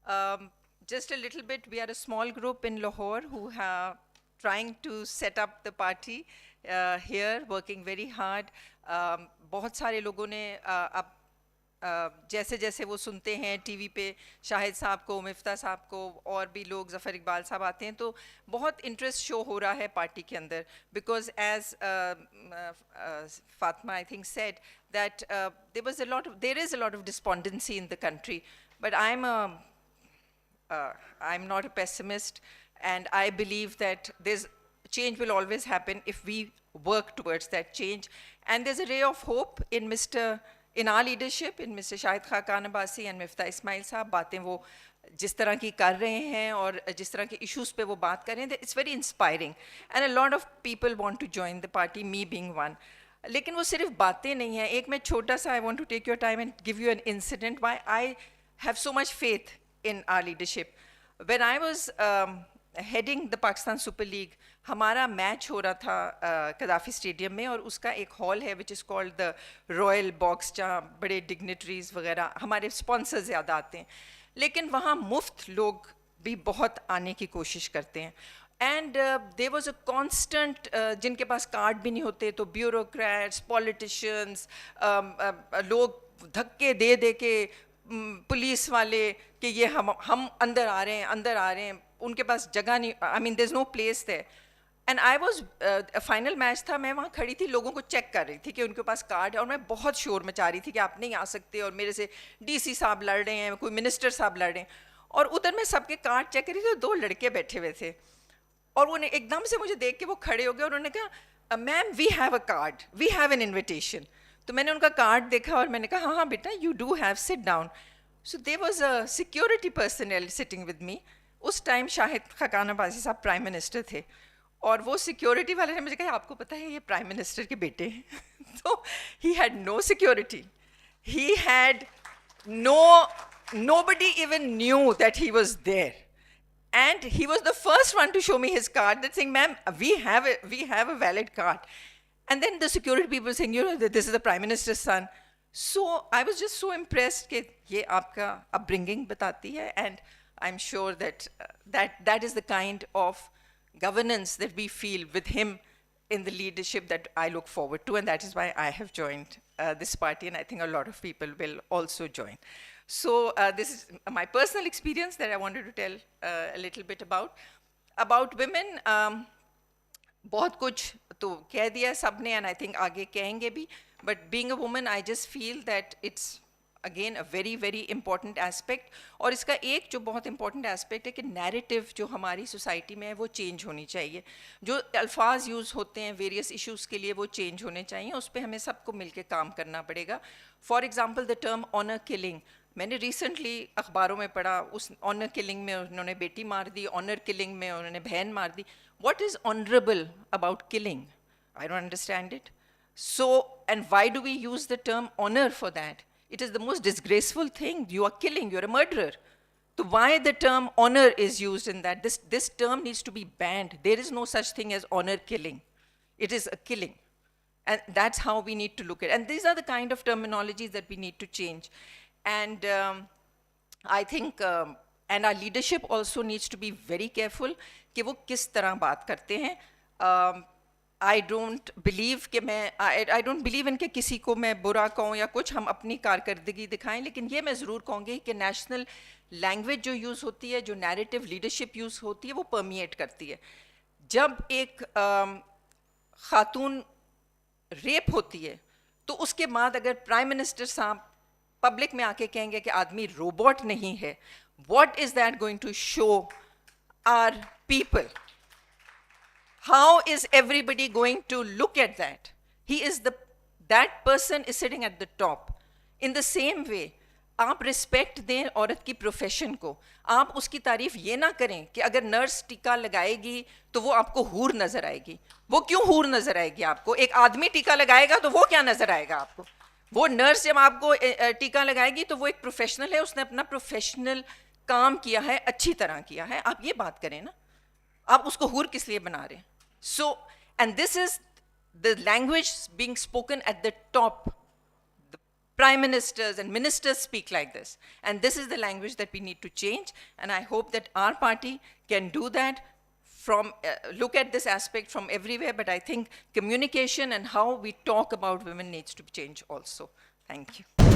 Um, just a little bit, we are a small group in Lahore who are trying to set up the party here, working very hard. बहुत सारे लोगों ने अब जैसे जैसे वो सुनते हैं टीवी पे शाहिद साहब को, मिफ्ता साहब को, और भी लोग, ज़फ़र इकबाल साहब आते हैं, तो बहुत इंटरेस्ट शो हो रहा है पार्टी के अंदर. Because as Fatima I think said that there is a lot of despondency in the country, but I'm not a pessimist, and I believe that change will always happen if we work towards that change. And there's a ray of hope in our leadership, in Mr. Shahid Khaqan Abbasi and Miftah Ismail Sahab. बातें वो जिस तरह की कर रहे हैं और जिस तरह के issues पे वो बात कर रहे हैं, it's very inspiring. And a lot of people want to join the party, me being one. लेकिन वो सिर्फ बातें नहीं हैं. एक मैं छोटा सा, I want to take your time and give you an incident why I have so much faith in our leadership. When I was heading the Pakistan Super League, हमारा मैच हो रहा था कदाफी स्टेडियम में, और उसका एक हॉल है which is called the royal box, जहाँ बड़े डिग्नेटरीज वगैरह हमारे स्पॉन्सर्स ज़्यादा आते हैं, लेकिन वहाँ मुफ्त लोग भी बहुत आने की कोशिश करते हैं. And there was a constant, जिनके पास कार्ड भी नहीं होते तो ब्यूरोक्रेट्स, पॉलिटिशियंस, लोग धक्के दे दे के, पुलिस वाले कि ये हम अंदर आ रहे हैं, अंदर आ रहे हैं, उनके पास जगह नहीं, I mean there is no place there. And I was, final match था, मैं वहाँ खड़ी थी, लोगों को चेक कर रही थी कि उनके पास कार्ड है, और मैं बहुत शोर मचा रही थी कि आप नहीं आ सकते, और मेरे से डीसी साहब लड़ रहे हैं, कोई मिनिस्टर साहब लड़ रहे हैं, और उधर मैं सबके कार्ड चेक कर रही थी. 2 लड़के बैठे हुए थे, और उन्हें एकदम से मुझे देख के वो खड़े हो गए, और उन्होंने कहा, ma'am we have a card, we have an invitation. तो मैंने उनका कार्ड देखा और मैंने कहा, हाँ हाँ बेटा, you do have, sit down. So there was a security personal sitting with me. उस टाइम शाहिद खकान अब्बासी साहब प्राइम मिनिस्टर थे, और वो सिक्योरिटी वाले ने मुझे कहा, आपको पता है ये प्राइम मिनिस्टर के बेटे हैं. तो he had no security, he had nobody even knew that he was there. And he was the first one to show me his card, that saying, ma'am, we have a valid card. And then the security people saying, you know, this is the Prime Minister's son. So I was just so impressed that ye aapka upbringing batati hai, and I'm sure that that is the kind of governance that we feel with him in the leadership that I look forward to, and that is why I have joined this party, and I think a lot of people will also join. So this is my personal experience that I wanted to tell a little bit about. About women, बहुत कुछ तो कह दिया सबने, and I think आगे कहेंगे भी, but being a woman, I just feel that it's again a very very important aspect. और इसका एक जो बहुत important aspect है कि narrative जो हमारी society में है वो change होनी चाहिए. जो अल्फाज use होते हैं various issues के लिए वो change होने चाहिए, उस पर हमें सबको मिलके काम करना पड़ेगा. For example, the term honor killing, मैंने रिसेंटली अखबारों में पढ़ा, उस ऑनर किलिंग में उन्होंने बेटी मार दी, ऑनर किलिंग में उन्होंने बहन मार दी. What is honourable about killing? I don't understand it. So and why do we use the term honour for that? It is the most disgraceful thing. You are killing, you are a murderer. So why the term honor is used in that? This term needs to be banned. There is no such thing as honor killing. It is a killing. And that's how we need to look at it. And these are the kind of terminologies that we need to change. And I think, and our leadership also needs to be very careful कि वो किस तरह बात करते हैं. I don't believe कि I don't believe in कि किसी को मैं बुरा कहूँ या कुछ, हम अपनी कारकर्दगी दिखाएं, लेकिन ये मैं ज़रूर कहूँगी कि national language जो यूज़ होती है, जो narrative leadership यूज़ होती है, वो permeate करती है. जब एक खातून रेप होती है, तो उसके बाद अगर प्राइम मिनिस्टर साहब पब्लिक में आके कहेंगे कि आदमी रोबोट नहीं है, what is that going to show our people? How is everybody going to look at that? That person is sitting at the top. In the same way, आप respect दें औरत की प्रोफेशन को. आप उसकी तारीफ ये ना करें कि अगर नर्स टीका लगाएगी तो वो आपको हूर नजर आएगी. वो क्यों हूर नजर आएगी आपको? एक आदमी टीका लगाएगा तो वो क्या नजर आएगा आपको? वो नर्स जब आपको टीका लगाएगी तो वो एक प्रोफेशनल है, उसने अपना प्रोफेशनल काम किया है, अच्छी तरह किया है. आप ये बात करें ना, आप उसको हूर किस लिए बना रहे हैं? So, and this is the language being spoken at the top. prime ministers and ministers speak like this. And this is the language that we need to change. And I hope that our party can do that from, look at this aspect from everywhere. But I think communication and how we talk about women needs to change also. Thank you.